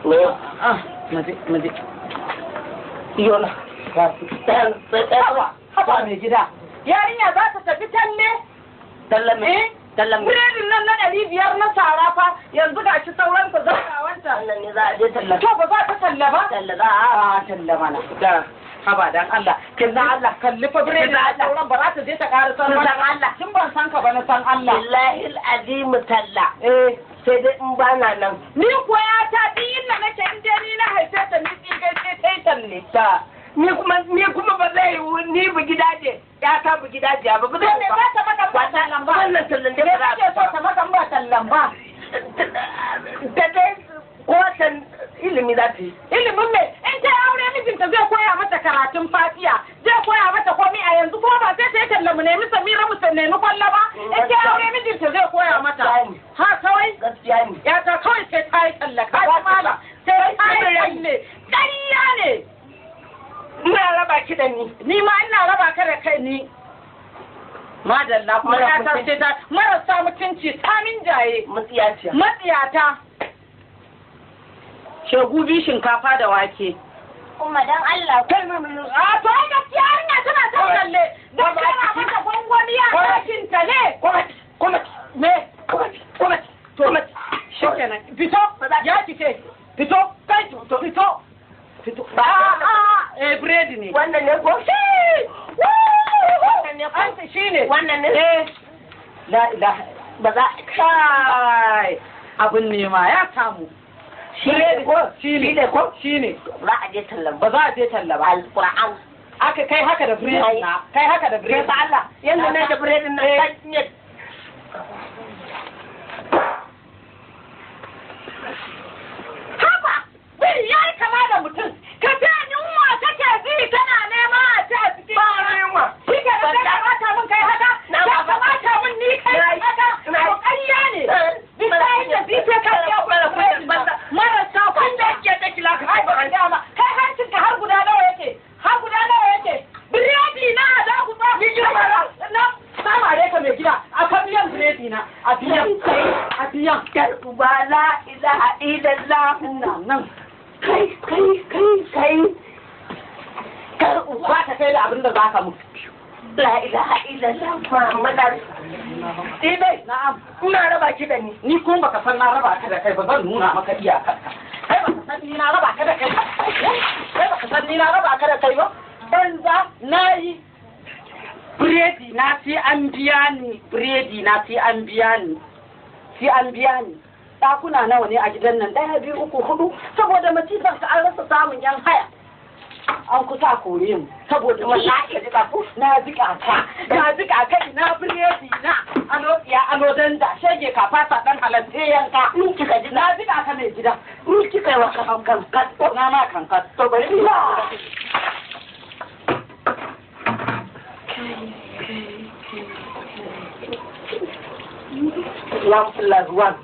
Maje. Yola. Haba mai gida. Yarinya za ta tafi talle? Talle Tallan biredin nan na 500 na sara fa yanzu ga shi sauran ka zaka wanta. Allah ne za a je talla. To ba za ta talla ba? Talla za a talla mana. Da haba dan Allah. Kin dan Allah kalli fa biredin da sauran ba za ta je ta ƙara san Allah. Kin ban san ka ba na san Allah. Billahi alazim talla. Sai dai in bana nan. Ni koya ta din na nake in dai ni na haife ta ni tsigai sai talle ta. Ni kuma ba zai ni bu gidaje ya ta bu gidaje ba ba zai ba ta maka ba tallan ba wannan tallan da ba ke so ta maka ba tallan ba ta dai kotan ilimi za ta yi ilimin me in ta aure mijinta zai koya mata karatun fatiya zai koya mata komai a yanzu kuma ba sai ta yi tallan mu nemi Samira mu nemi kwalla ba in ta aure mijinta zai koya mata ha kawai gaskiya ne ya ta kawai sai ta yi talla ka mala sai ta yi talle ƙarya ne. Ina raba ki da ni ma ina raba ka da kai ni. Madalla kuma ya ta ce ta marasa mutunci samin jaye. Matsiyata. Shegu bi shinkafa da wake. Kuma dan Allah. Kai mun a to ai gaskiya hanya tana ta kalle. Da kana mata gwangwani a ɗakin ta ne. Kuma me? Kuma to shikenan. Fito ya kike. Fito kai to fito. Biredi ne. Wannan ne ko? Wannan ne ko? Shi ne. Wannan ne. La ilaha ba za kai abin nema ya samu. Shi ne ko? Shi ne ko? Shi ne. Za a je tallan ba za a je talla ba. Alquran. Aka kai haka da biredi na. Kai haka da biredi. Kai Allah. Yanda ne da biredin nan kai ne. Yayi kama da mutum, ka ta yunwa take ji tana nema a ci a cikin ba yunwa. Shi ke da ta bata min kai haka, ta bata min ni kai haka, to ƙarya ne. Bisayi da bice ka ya fara marasa kun da yake da kila ka haifa an dama. Kai hancin ka har guda nawa yake? Har guda nawa yake? Biredi na da ku ba. Ni jira na sama dai ka mai gida. A kan biyan biredi na. A biyan. Kar uba la ilaha illallah nan. Kai kar uba ta kai da abin da za ka mutu. La ilaha illallah Muhammad. Dai na'am ina raba ki da ni kuma baka san na raba ka da kai ba zan nuna maka iyakarka. Kai baka san ni na raba ka da kai ba. Kai baka san ni na raba ka da kai ba. Banza nayi biredi na sai an biya ni biredi na sai an biya ni. Ɗakuna nawa ne a gidan nan 1, 2, 3, 4 saboda masifar ka an rasa samun yan haya an kusa kore mu saboda masaka jika ku na jika ka ina biredi na alo dan da shege ka fasa dan halatte yanka in kika ji na jika ka mai gida in kika yi wa kankan na ma kankan to bari ni One.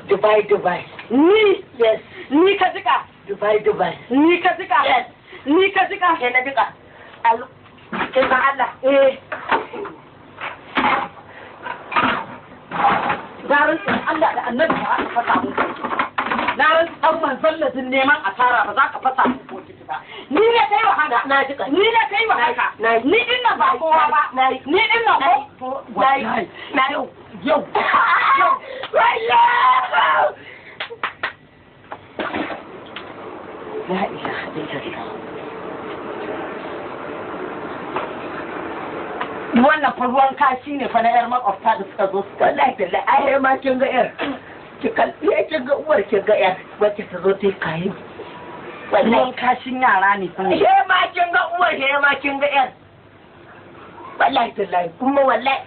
Dubai. Ni? Yes. Ni ka jika? Dubai. Ni ka jika? Yes. Ni ka jika? Ke na jika. Alo. Ke ba Allah? Garin Allah da annabi ba ka fasa mun kai. Na ran san manzon lazin neman asara ba za ka fasa mun ko ba. Ni ne kai wa haka. Na jika. Ni ne kai wa haka. Ni din nan ba kowa ba. Ni din nan ko. Na yau. La ilaha illallah. Wannan fa ruwan kashi ne fa na yar makwabta da suka zo suka wallahi ai ma kin ga yar ki kalli kin ga uwar kin ga yar wacce ta zo ta kai ruwan kashin yara ne fa ne ma kin ga uwar ma kin ga yar wallahi kuma wallahi